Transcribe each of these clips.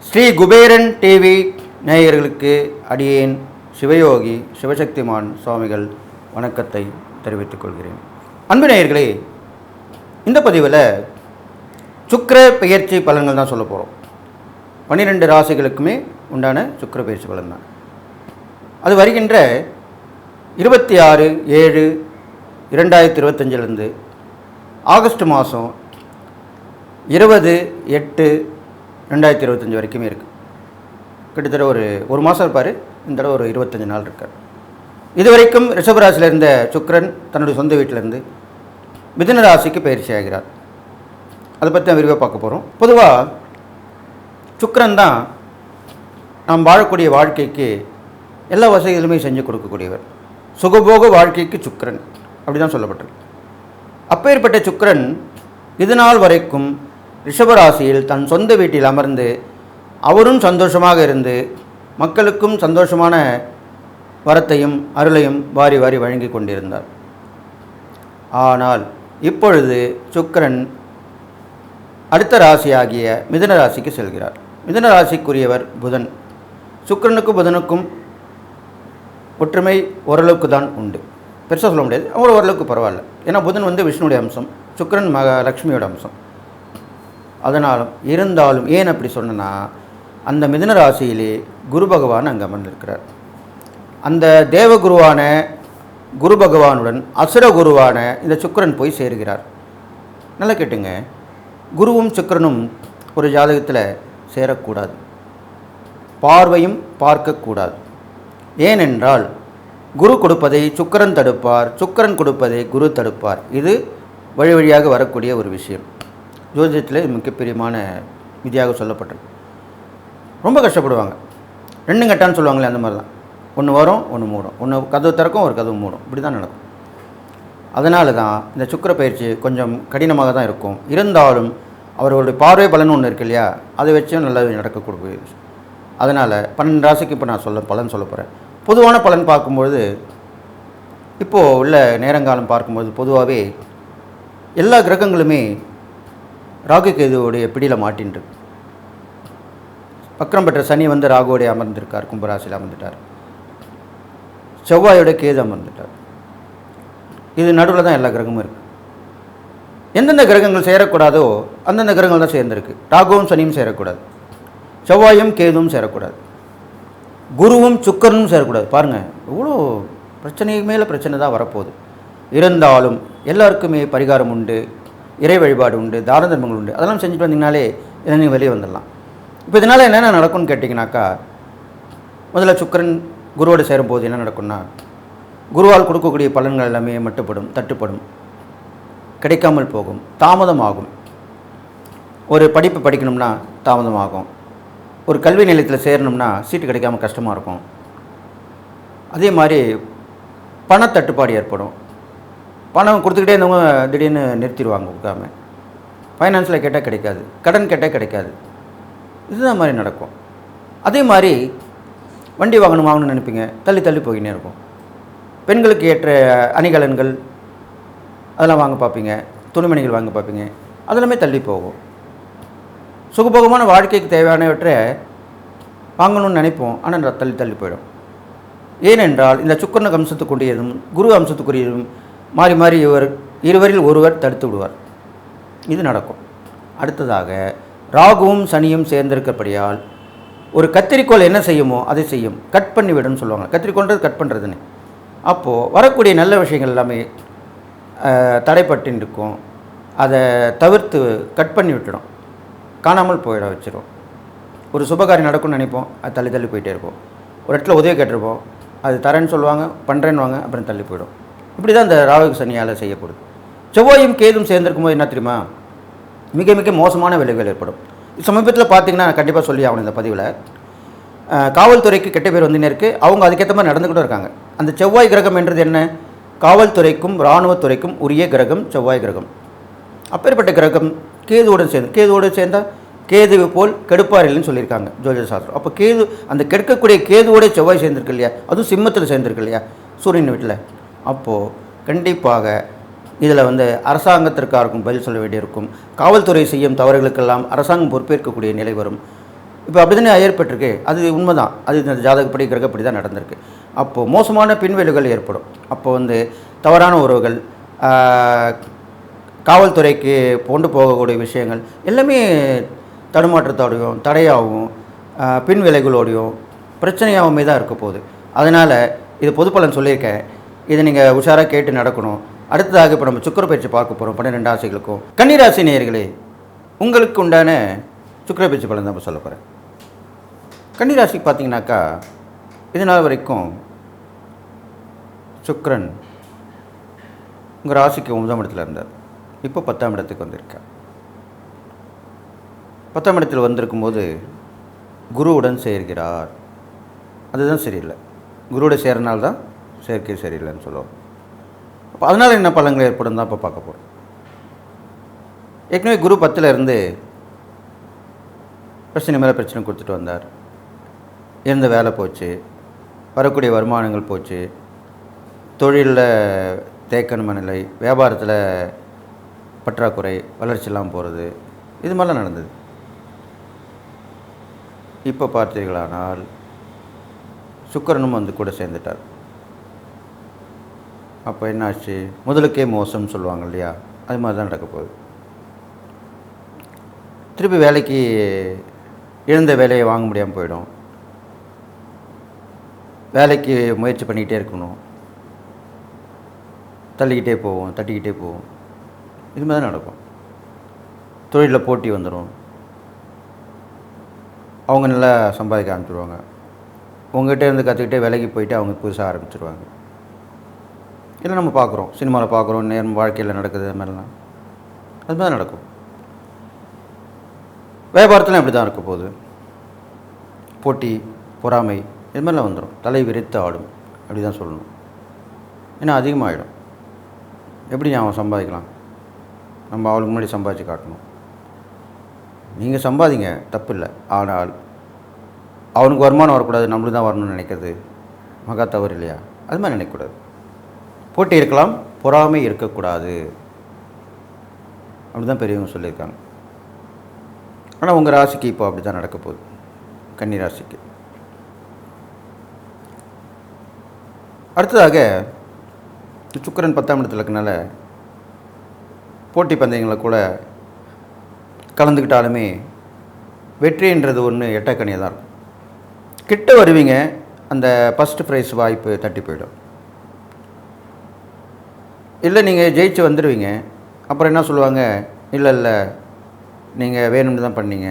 Sri Kuberan TV நேயர்களுக்கு அடியேன் சிவயோகி சிவசக்திமான் சுவாமிகள் வணக்கத்தை தெரிவித்துக் கொள்கிறேன். அன்பு நேயர்களே, இந்த பதிவில் சுக்கிர பெயர்ச்சி பலன்கள் தான் சொல்ல போகிறோம். 12 ராசிகளுக்குமே உண்டான சுக்கிர பெயர்ச்சி பலன் தான். அது வருகின்ற 26/7/2025 ஆகஸ்ட் மாதம் 20/8/2025 வரைக்குமே இருக்குது. கிட்டத்தட்ட ஒரு மாதம் இருப்பார். இந்த தடவை ஒரு 25 நாள் இருக்கார். இது வரைக்கும் ரிஷபராசியில் இருந்த சுக்கிரன் தன்னுடைய சொந்த வீட்டிலேருந்து மிதுன ராசிக்கு பயிற்சி ஆகிறார். அதை பற்றி தான் விரிவாக பார்க்க போகிறோம். பொதுவாக சுக்கிரன் தான் நாம் வாழக்கூடிய வாழ்க்கைக்கு எல்லா வசதிகளுமே செஞ்சு கொடுக்கக்கூடியவர். சுகபோக வாழ்க்கைக்கு சுக்கிரன் அப்படி தான் சொல்லப்பட்டிருக்கு. அப்பேற்பட்ட சுக்கிரன் இது நாள் வரைக்கும் ரிஷபராசியில் தன் சொந்த வீட்டில் அமர்ந்து அவரும் சந்தோஷமாக இருந்து மக்களுக்கும் சந்தோஷமான வரத்தையும் அருளையும் வாரி வாரி வழங்கி கொண்டிருந்தார். ஆனால் இப்பொழுது சுக்கிரன் அடுத்த ராசியாகிய மிதுன ராசிக்கு செல்கிறார். மிதுன ராசிக்குரியவர் புதன். சுக்கிரனுக்கும் புதனுக்கும் ஒற்றுமை ஓரளவுக்கு தான் உண்டு. பெருசாக சொல்ல முடியாது, அவர் ஓரளவுக்கு பரவாயில்ல. ஏன்னா புதன் விஷ்ணுடைய அம்சம், சுக்கிரன் லக்ஷ்மியோட அம்சம். அதனாலும் இருந்தாலும் ஏன் அப்படி சொன்னா, அந்த மிதுன ராசியிலே குரு பகவான் அங்கே அமர்ந்திருக்கிறார். அந்த தேவகுருவான குரு பகவானுடன் அசுர குருவான இந்த சுக்கிரன் போய் சேருகிறார். நல்லா கேட்டுங்க, குருவும் சுக்கிரனும் ஒரு ஜாதகத்தில் சேரக்கூடாது, பார்வையும் பார்க்கக்கூடாது. ஏனென்றால் குரு கொடுப்பதை சுக்கிரன் தடுப்பார், சுக்கிரன் கொடுப்பதை குரு தடுப்பார். இது வழி வழியாக வரக்கூடிய ஒரு விஷயம். ஜோதிடத்தில் மிகப்பெரியமான விதியாக சொல்லப்பட்டது. ரொம்ப கஷ்டப்படுவாங்க. 2 கட்டான்னு சொல்லுவாங்களே, அந்த மாதிரி தான். ஒன்று வரும், ஒன்று மூடும். ஒன்று கதவு திறக்கும், ஒரு கதவு மூடும். இப்படி தான் நடக்கும். அதனால தான் இந்த சுக்கிர பயிற்சி கொஞ்சம் கடினமாக தான் இருக்கும். இருந்தாலும் அவர்களுடைய பார்வை பலன் ஒன்று இருக்கு இல்லையா, அதை வச்சும் நல்லா நடக்கக்கூடிய விஷயம். அதனால் 12 ராசிக்கு இப்போ நான் பலன் சொல்ல போகிறேன். பொதுவான பலன் பார்க்கும்பொழுது, இப்போது உள்ள நேரங்காலம் பார்க்கும்போது பொதுவாகவே எல்லா கிரகங்களுமே ராகு கேதுவோடைய பிடியில் மாட்டின்று. வக்ரம் பெற்ற சனி ராகுவோடைய அமர்ந்திருக்கார், கும்பராசியில் அமர்ந்துட்டார். செவ்வாயோட கேது அமர்ந்துட்டார். இது நடுவில் தான் எல்லா கிரகமும் இருக்குது. எந்தெந்த கிரகங்கள் சேரக்கூடாதோ அந்தந்த கிரகங்கள் தான் சேர்ந்துருக்கு. ராகுவும் சனியும் சேரக்கூடாது, செவ்வாயும் கேதுவும் சேரக்கூடாது, குருவும் சுக்கிரனும் சேரக்கூடாது. பாருங்கள், எவ்வளோ பிரச்சனைக்கு மேலே பிரச்சனை தான் வரப்போகுது. இருந்தாலும் எல்லாருக்குமே பரிகாரம் உண்டு, இறை வழிபாடு உண்டு, தான தர்மங்கள் உண்டு. அதெல்லாம் செஞ்சுட்டு வந்தீங்கனாலே நீங்கள் வெளியே வந்துடலாம். இப்போ இதனால் என்னென்ன நடக்கும்னு கேட்டிங்கனாக்கா, முதல்ல சுக்கிரன் குருவோடு சேரும்போது என்ன நடக்கும்னா, குருவால் கொடுக்கக்கூடிய பலன்கள் எல்லாமே மட்டுப்படும், தட்டுப்படும், கிடைக்காமல் போகும், தாமதமாகும். ஒரு படிப்பு படிக்கணும்னா தாமதமாகும். ஒரு கல்வி நிலையத்தில் சேரணும்னா சீட்டு கிடைக்காமல் கஷ்டமாக இருக்கும். அதே மாதிரி பணத்தட்டுப்பாடு ஏற்படும். பணம் கொடுத்துக்கிட்டே இருந்தவங்க திடீர்னு நிறுத்திடுவாங்க கொடுக்காம. ஃபைனான்ஸில் கேட்டால் கிடைக்காது, கடன் கேட்டால் கிடைக்காது. இதுதான் மாதிரி நடக்கும். அதே மாதிரி வண்டி வாங்கணும்னு நினைப்பீங்க, தள்ளி தள்ளி போயினே இருக்கும். பெண்களுக்கு ஏற்ற அணிகலன்கள் அதெல்லாம் வாங்க பார்ப்பீங்க, துணிமணிகள் வாங்க பார்ப்பீங்க, அதெல்லாமே தள்ளி போகும். சுகபோகமான வாழ்க்கைக்கு தேவையானவற்றை வாங்கணும்னு நினைப்போம், ஆனால் தள்ளி தள்ளி போயிடும். ஏனென்றால் இந்த சுக்கிரனுக்கு அம்சத்துக்குரியதும் குரு அம்சத்துக்குரியதும் மாறி மாறி இருவரில் ஒருவர் தடுத்து விடுவார். இது நடக்கும். அடுத்ததாக ராகுவும் சனியும் சேர்ந்திருக்கப்படியால் ஒரு கத்திரிக்கோள் என்ன செய்யுமோ அதை செய்யும், கட் பண்ணி விடுன்னு சொல்லுவாங்க. கத்திரிக்கோள்ன்றது கட் பண்ணுறதுன்னு. அப்போது வரக்கூடிய நல்ல விஷயங்கள் எல்லாமே தடைப்பட்டு இருக்கும். அதை தவிர்த்து கட் பண்ணி விட்டுடும், காணாமல் போயிட வச்சிடும். ஒரு சுபகாரியம் நடக்கும்னு நினைப்போம், அது தள்ளி தள்ளி போயிட்டே இருக்கும். ஒரு இடத்துல உதவி கேட்டிருப்போம், அது தரேன்னு சொல்லுவாங்க, பண்ணுறேன்னு வாங்க, அப்புறம் தள்ளி போயிடும். இப்படி தான் இந்த ராகு சனியால் செய்யப்படுது. செவ்வாயும் கேதும் சேர்ந்திருக்கும் போது என்ன தெரியுமா, மிக மிக மோசமான விளைவுகள் ஏற்படும். சமீபத்தில் பார்த்தீங்கன்னா கண்டிப்பாக சொல்லி ஆகணும் இந்த பதிவில். காவல்துறைக்கு கெட்ட பேர் வந்துன்னே இருக்குது. அவங்க அதுக்கேற்ற மாதிரி நடந்துக்கிட்டு இருக்காங்க. அந்த செவ்வாய் கிரகம் என்றது என்ன, காவல்துறைக்கும் இராணுவத்துறைக்கும் உரிய கிரகம் செவ்வாய் கிரகம். அப்பேற்பட்ட கிரகம் கேதுவோடு சேர்ந்தால் கேது போல் கெடுப்பார் இல்லைன்னு சொல்லியிருக்காங்க ஜோதிட சாஸ்திரம். அப்போ கேது, அந்த கெடுக்கக்கூடிய கேதுவோட செவ்வாய் சேர்ந்திருக்கு இல்லையா, அதுவும் சிம்மத்தில் சேர்ந்திருக்கு இல்லையா, சூரியன் வீட்டில். அப்போது கண்டிப்பாக இதில் அரசாங்கத்திற்காருக்கும் பதில் சொல்ல வேண்டியிருக்கும். காவல்துறை செய்யும் தவறுகளுக்கெல்லாம் அரசாங்கம் பொறுப்பேற்கக்கூடிய நிலை வரும். இப்போ அப்படி தானே ஏற்பட்டிருக்கு. அது உண்மைதான். அது இந்த ஜாதகப்படி கிரகப்படி தான் நடந்திருக்கு. அப்போது மோசமான பின்விளைவுகள் ஏற்படும். அப்போ தவறான உறவுகள், காவல்துறைக்கு கொண்டு போகக்கூடிய விஷயங்கள் எல்லாமே தடுமாற்றத்தோடையும் தடையாகவும் பின்விளைவுகளோடையும் பிரச்சனையாகவுமே தான் இருக்க போகுது. அதனால் இது பொது பலன் சொல்லியிருக்கேன். இதை நீங்கள் உஷாராக கேட்டு நடக்கணும். அடுத்ததாக இப்போ நம்ம சுக்கிர பயிற்சி பார்க்க போகிறோம் 12 ராசிகளுக்கும். கன்னிராசி நேயர்களே, உங்களுக்கு உண்டான சுக்கிர பயிற்சி பலன் தான் சொல்ல போகிறேன். கன்னிராசிக்கு பார்த்தீங்கன்னாக்கா, இது நாள் வரைக்கும் சுக்கிரன் உங்கள் ராசிக்கு 9ஆம் இடத்துல இருந்தார். இப்போ 10ஆம் இடத்துக்கு வந்திருக்கார். 10ஆம் இடத்தில் வந்திருக்கும்போது குருவுடன் சேர்கிறார். அதுதான் சரியில்லை. குருவோட சேர்றனால்தான் சேர்க்கை சரியில்லைன்னு சொல்லுவோம். அப்போ அதனால் என்ன பலன்கள் ஏற்படும் தான் இப்போ பார்க்க போகிறோம். ஏற்கனவே குரு 10ல் இருந்து பிரச்சனை மேலே பிரச்சனை கொடுத்துட்டு வந்தார். இருந்த வேலை போச்சு, வரக்கூடிய வருமானங்கள் போச்சு, தொழிலில் தேக்கணும நிலை, வியாபாரத்தில் பற்றாக்குறை, வளர்ச்சி இல்லாமல் போகிறது, இது மாதிரிலாம் நடந்தது. இப்போ பார்த்தீர்களானால் சுக்கிரனும் கூட சேர்ந்துட்டார். அப்போ என்னாச்சு, முதலுக்கே மோசம்னு சொல்லுவாங்க இல்லையா, அது மாதிரி தான் நடக்க போகுது. திருப்பி வேலைக்கு இழந்த வேலையை வாங்க முடியாமல் போயிடும். வேலைக்கு முயற்சி பண்ணிக்கிட்டே இருக்கணும், தள்ளிக்கிட்டே போவோம், தட்டிக்கிட்டே போவோம், இது மாதிரி தான் நடக்கும். தொழிலில் போட்டி வந்துடும். அவங்க நல்லா சம்பாதிக்க ஆரம்பிச்சிடுவாங்க. உங்கள்கிட்ட இருந்து கற்றுக்கிட்டே வேலைக்கு போயிட்டு அவங்க புதுசாக ஆரம்பிச்சிடுவாங்க. இல்லை நம்ம பார்க்குறோம், சினிமாவில் பார்க்குறோம், நேரம் வாழ்க்கையில் நடக்குது, அது மாதிரிலாம் அது மாதிரி நடக்கும். வியாபாரத்தில் அப்படி தான் இருக்க போகுது. போட்டி, பொறாமை, இது மாதிரிலாம் வந்துடும். தலை விரித்து ஆடும், அப்படி தான் சொல்லணும். ஏன்னா அதிகமாகிடும். எப்படி அவன் சம்பாதிக்கலாம், நம்ம அவளுக்கு முன்னாடி சம்பாதிச்சு காட்டணும். நீங்கள் சம்பாதிங்க, தப்பு இல்லை. ஆனால் அவனுக்கு வருமானம் வரக்கூடாது, நம்மளுக்கு தான் வரணும்னு நினைக்கிறது மகா தவறு இல்லையா? அது மாதிரி நினைக்கக்கூடாது. போட்டி இருக்கலாம், பொறாமை இருக்கக்கூடாது, அப்படி தான் பெரியவங்க சொல்லியிருக்காங்க. ஆனால் உங்கள் ராசிக்கு இப்போ அப்படி தான் நடக்க போகுது. கன்னி ராசிக்கு அடுத்ததாக சுக்கிரன் 10ஆம் இடத்துல இருக்கனால போட்டி பந்தயங்களை கூட கலந்துக்கிட்டாலுமே வெற்றின்றது ஒன்று எட்டக்கனியாக தான் இருக்கும். கிட்ட வருவீங்க, அந்த ஃபஸ்ட்டு ப்ரைஸ் வாய்ப்பு தட்டி போயிடும். இல்லை நீங்கள் ஜெயிச்சு வந்துடுவீங்க, அப்புறம் என்ன சொல்லுவாங்க, இல்லை இல்லை நீங்கள் வேணும்னு தான் பண்ணீங்க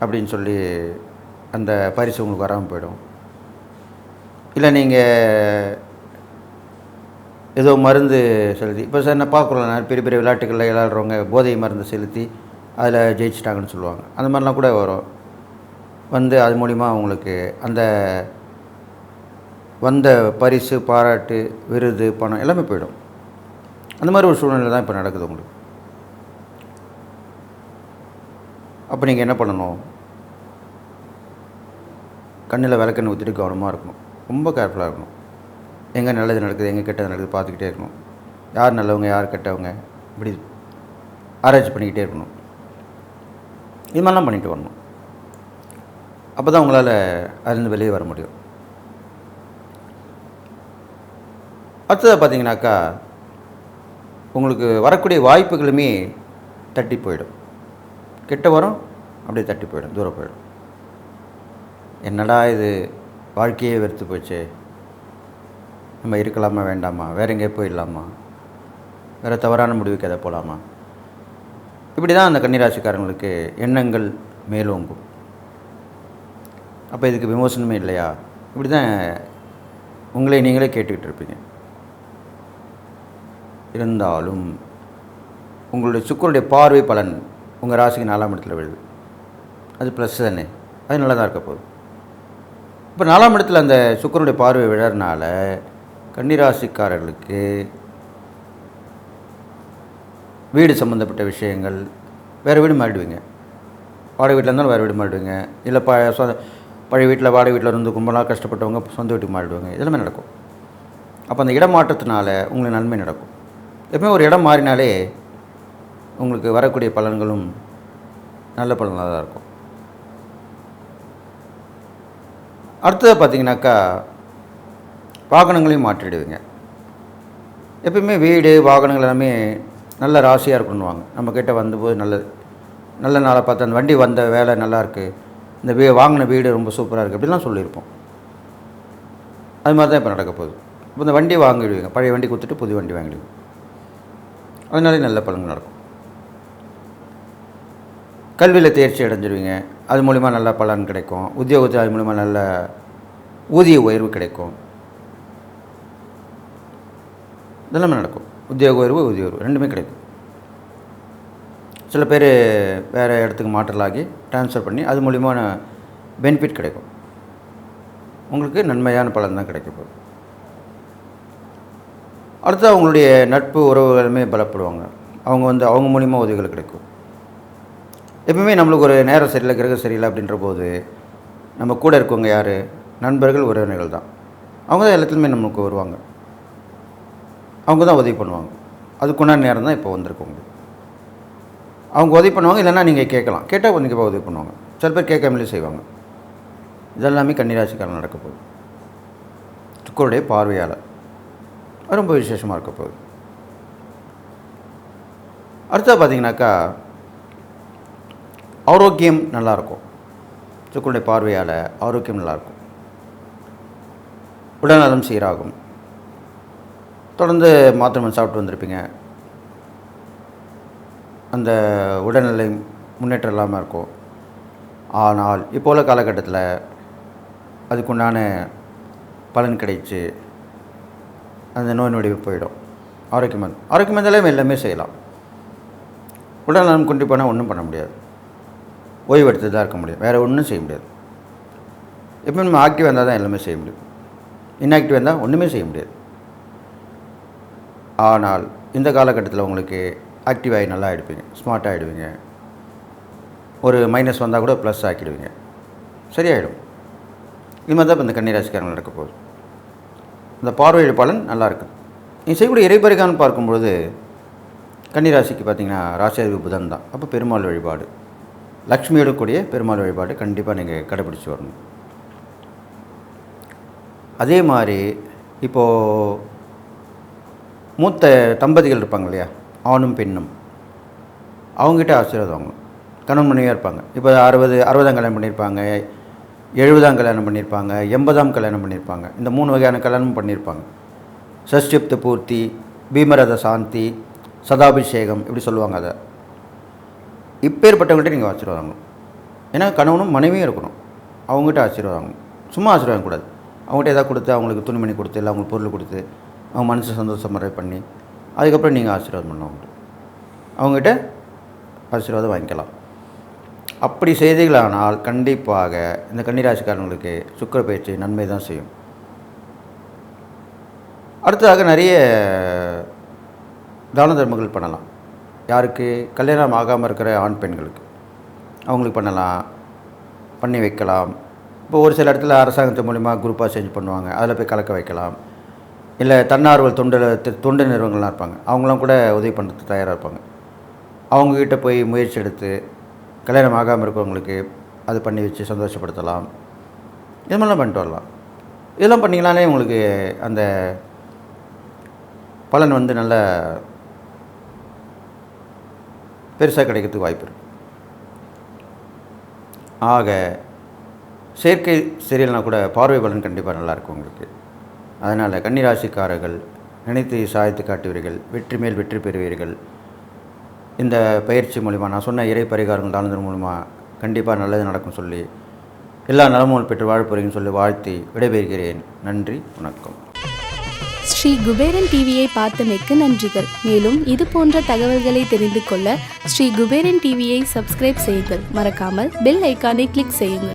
அப்படின்னு சொல்லி அந்த பரிசு உங்களுக்கு வராமல் போயிடும். இல்லை நீங்கள் ஏதோ மருந்து செலுத்தி, இப்போ சார் நான் பார்க்குறோம், பெரிய பெரிய விளையாட்டுகளில் விளையாடுறவங்க போதை மருந்து செலுத்தி அதில் ஜெயிச்சிட்டாங்கன்னு சொல்லுவாங்க. அந்த மாதிரிலாம் கூட வரும். அது மூலிமா அவங்களுக்கு அந்த வந்த பரிசு, பாராட்டு, விருது, பணம் எல்லாமே போயிடும். அந்த மாதிரி ஒரு சூழ்நிலை தான் இப்போ நடக்குது உங்களுக்கு. அப்போ நீங்கள் என்ன பண்ணணும், கண்ணில் விளக்கெண்ணெய் ஊற்றிட்டு கவனமாக இருக்கணும். ரொம்ப கேர்ஃபுல்லாக இருக்கணும். எங்கே நல்லது நடக்குது, எங்கே கெட்டது நடக்குது பார்த்துக்கிட்டே இருக்கணும். யார் நல்லவங்க, யார் கெட்டவங்க, இப்படி ஆராய்ச்சி பண்ணிக்கிட்டே இருக்கணும். இது மாதிரிலாம் பண்ணிட்டு வரணும். அப்போ தான் உங்களால் அதுலேருந்து வெளியே வர முடியும். அடுத்ததாக பார்த்தீங்கன்னாக்கா, உங்களுக்கு வரக்கூடிய வாய்ப்புகளுமே தட்டி போயிடும். கிட்ட வரும், அப்படியே தட்டி போயிடும், தூரம் போயிடும். என்னடா இது, வாழ்க்கையே வெறுத்து போச்சு, நம்ம இருக்கலாமா வேண்டாமா, வேறு எங்கேயே போயிடலாமா, வேறு தவறான முடிவுக்கு எதை போகலாமா, இப்படி தான் அந்த கன்னிராசிக்காரங்களுக்கு எண்ணங்கள் மேலோங்கும். அப்போ இதுக்கு விமோசனமே இல்லையா, இப்படி தான் உங்களை நீங்களே கேட்டுக்கிட்டு இருப்பீங்க. இருந்தாலும் உங்களுடைய சுக்கிரனுடைய பார்வை பலன் உங்கள் ராசிக்கு 4ஆம் இடத்துல விழுது. அது ப்ளஸ் தானே, அது நல்லா தான் இருக்க போகுது. இப்போ 4ஆம் இடத்துல அந்த சுக்கிரனுடைய பார்வை விழறனால கன்னிராசிக்காரர்களுக்கு வீடு சம்மந்தப்பட்ட விஷயங்கள், வேறு வீடு மாறிடுவீங்க. வாடகை வீட்டில் இருந்தாலும் வேறு வீடு மாறிடுவீங்க. இல்லை பழைய வீட்டில் வாடகை வீட்டில் இருந்து கும்பலாக கஷ்டப்பட்டவங்க சொந்த வீட்டுக்கு மாறிடுவாங்க. இதெல்லாமே நடக்கும். அப்போ அந்த இடமாற்றத்தினால உங்களுக்கு நன்மை நடக்கும். எப்பவுமே ஒரு இடம் மாறினாலே உங்களுக்கு வரக்கூடிய பலன்களும் நல்ல பலனாக தான் இருக்கும். அடுத்தது பார்த்திங்கனாக்கா வாகனங்களையும் மாற்றிடுவீங்க. எப்பயுமே வீடு வாகனங்கள் எல்லாமே நல்ல ராசியாக இருக்கணுவாங்க. நம்மக்கிட்ட வந்தபோது நல்ல நாளாக பார்த்து அந்த வண்டி வந்த வேலை நல்லாயிருக்கு, இந்த வாங்கின வீடு ரொம்ப சூப்பராக இருக்குது அப்படிலாம் சொல்லியிருப்போம். அது மாதிரி தான் இப்போ நடக்க போகுது. இப்போ இந்த வண்டி வாங்கிடுவீங்க, பழைய வண்டி கொடுத்துட்டு புது வண்டி வாங்கிடுவீங்க. அதனாலே நல்ல பலன்கள் நடக்கும். கல்வியில் தேர்ச்சி அடைஞ்சிடுவீங்க, அது மூலிமா நல்ல பலன் கிடைக்கும். உத்தியோகத்தில் அது மூலிமா நல்ல ஊதிய உயர்வு கிடைக்கும். இதெல்லாமே நடக்கும். உத்தியோக உயர்வு ஊதிய உயர்வு ரெண்டுமே கிடைக்கும். சில பேர் வேறு இடத்துக்கு மாற்றலாகி ட்ரான்ஸ்ஃபர் பண்ணி அது மூலிமா பெனிஃபிட் கிடைக்கும். உங்களுக்கு நன்மையான பலன் தான் கிடைக்க போகுது. அடுத்து அவங்களுடைய நட்பு உறவுகளுமே பலப்படுவாங்க. அவங்க மூலிமா உதவிகள் கிடைக்கும். எப்பவுமே நம்மளுக்கு ஒரு நேரம் சரியில்லை, கிரகம் சரியில்லை அப்படின்ற போது நம்ம கூட இருக்கவங்க யார்? நண்பர்கள், உறவினர்கள் தான். அவங்க தான் எல்லாத்துலேயுமே நம்மளுக்கு வருவாங்க. அவங்க தான் உதவி பண்ணுவாங்க. அதுக்குண்டான நேரம் தான் இப்போ வந்திருக்கவங்க. அவங்க உதவி பண்ணுவாங்க, இல்லைன்னா நீங்கள் கேட்கலாம். கேட்டால் கண்டிப்பாக உதவி பண்ணுவாங்க. சில பேர் கேட்காமலே செய்வாங்க. இதெல்லாமே கன்னிராசிக்காரன் நடக்க போகுது. சுக்கிரனுடைய பார்வையால் அது ரொம்ப விசேஷமாக இருக்க போகுது. அடுத்தது பார்த்திங்கனாக்கா ஆரோக்கியம் நல்லாயிருக்கும். சுக்கிரனுடைய பார்வையால் ஆரோக்கியம் நல்லாயிருக்கும். உடல்நலம் சீராகும். தொடர்ந்து மாத்திரை மருந்து சாப்பிட்டு வந்திருப்பீங்க, அந்த உடல்நிலை முன்னேற்றம் இல்லாமல் இருக்கும். ஆனால் இப்போ உள்ள காலகட்டத்தில் அதுக்குண்டான பலன் கிடைச்சி அந்த நோய் நொடி போயிடும். ஆரோக்கியம் இருந்தாலே எல்லாமே செய்யலாம். உடல்நலம் கொண்டு போனால் ஒன்றும் பண்ண முடியாது. ஓய்வு எடுத்து தான் இருக்க முடியும், வேறு ஒன்றும் செய்ய முடியாது. எப்போ நம்ம ஆக்டிவாக இருந்தால் தான் எல்லாமே செய்ய முடியும். இன்ஆக்டிவ் இருந்தால் ஒன்றுமே செய்ய முடியாது. ஆனால் இந்த காலகட்டத்தில் உங்களுக்கு ஆக்டிவாகி நல்லா ஆகிடுவீங்க, ஸ்மார்ட்டாக ஆகிடுவீங்க. ஒரு மைனஸ் வந்தால் கூட ப்ளஸ் ஆக்கிடுவீங்க, சரியாயிடும். இது மாதிரி தான் இப்போ இந்த கன்னிராசிக்காரங்கள் நடக்க போகுது. இந்த பார்வையிட பலன் நல்லா இருக்குது. நீங்கள் செய்யக்கூடிய இறைபரிகாரம் பார்க்கும்பொழுது கன்னிராசிக்கு பார்த்திங்கன்னா ராசியாதிபதி புதன் தான். அப்போ பெருமாள் வழிபாடு, லக்ஷ்மியோட கூடிய பெருமாள் வழிபாடு கண்டிப்பாக நீங்கள் கடைப்பிடிச்சி வரணும். அதே மாதிரி இப்போது மூத்த தம்பதிகள் இருப்பாங்க இல்லையா, ஆணும் பெண்ணும், அவங்ககிட்ட ஆசீர்வாதம் வாங்கணும். கணவன் மனைவியாக இருப்பாங்க. இப்போ 60ஆம் கல்யாணம் பண்ணியிருப்பாங்க, 70ஆம் கல்யாணம் பண்ணியிருப்பாங்க, 80ஆம் கல்யாணம் பண்ணியிருப்பாங்க. இந்த 3 வகையான கல்யாணம் பண்ணியிருப்பாங்க. சஷ்டிப்த பூர்த்தி, பீமரத சாந்தி, சதாபிஷேகம் இப்படி சொல்லுவாங்க. அதை இப்பேற்பட்டவங்கள்ட்ட நீங்கள் ஆசீர்வாதம் வாங்கணும். ஏன்னா கணவனும் மனைவியும் இருக்கணும். அவங்ககிட்ட ஆசீர்வாதம் வாங்கணும். சும்மா ஆசீர்வாதம் கூடாது. அவங்ககிட்ட எதாவது கொடுத்து, அவங்களுக்கு துணிமணி கொடுத்து, இல்லை அவங்களுக்கு பொருள் கொடுத்து, அவங்க மனசு சந்தோஷம் முறை பண்ணி அதுக்கப்புறம் நீங்கள் ஆசீர்வாதம் பண்ணுவாங்க. அவங்ககிட்ட ஆசீர்வாதம் வாங்கிக்கலாம். அப்படி செய்தீர்களானால் கண்டிப்பாக இந்த கன்னிராசிக்காரங்களுக்கு சுக்கிர பயிற்சி நன்மை தான் செய்யும். அடுத்ததாக நிறைய தான தர்மங்கள் பண்ணலாம். யாருக்கு? கல்யாணம் ஆகாமல் இருக்கிற ஆண் பெண்களுக்கு அவங்களுக்கு பண்ணலாம், பண்ணி வைக்கலாம். இப்போ ஒரு சில இடத்துல அரசாங்கத்து மூலிமா குரூப்பாக செஞ்சு பண்ணுவாங்க, அதில் போய் கலக்க வைக்கலாம். இல்லை தன்னார்வல் தொண்டு நிறுவனங்கள்லாம் இருப்பாங்க, அவங்களாம் கூட உதவி பண்ணுறதுக்கு தயாராக இருப்பாங்க. அவங்கக்கிட்ட போய் முயற்சி எடுத்து கல்யாணம் ஆகாமல் இருக்கிறவங்களுக்கு அது பண்ணி வச்சு சந்தோஷப்படுத்தலாம். இது மாதிரிலாம் பண்ணிட்டு வரலாம். இதெல்லாம் பண்ணிங்கனாலே உங்களுக்கு அந்த பலன் நல்ல பெருசாக கிடைக்கிறதுக்கு வாய்ப்பு இருக்குது. ஆக செயற்கை சரியில்லைனா கூட பார்வை பலன் கண்டிப்பாக நல்லாயிருக்கும் உங்களுக்கு. அதனால் கன்னிராசிக்காரர்கள் நினைத்து சாதித்து காட்டுவீர்கள், வெற்றி மேல் வெற்றி பெறுவீர்கள். இந்த பயிற்சி மூலிமா, நான் சொன்ன இறை பரிகாரங்கள் தானதன் மூலிமா கண்டிப்பாக நல்லது நடக்கும் சொல்லி, எல்லா நலமும் பெற்று வாழ போகிறீங்கன்னு சொல்லி வாழ்த்தி விடைபெறுகிறேன். நன்றி, வணக்கம். ஸ்ரீ குபேரன் டிவியை பார்த்தமைக்கு நன்றிகள். மேலும் இது போன்ற தகவல்களை தெரிந்து கொள்ள ஸ்ரீ குபேரன் டிவியை சப்ஸ்கிரைப் செய்யுங்கள். மறக்காமல் பெல் ஐக்கானை கிளிக் செய்யுங்கள்.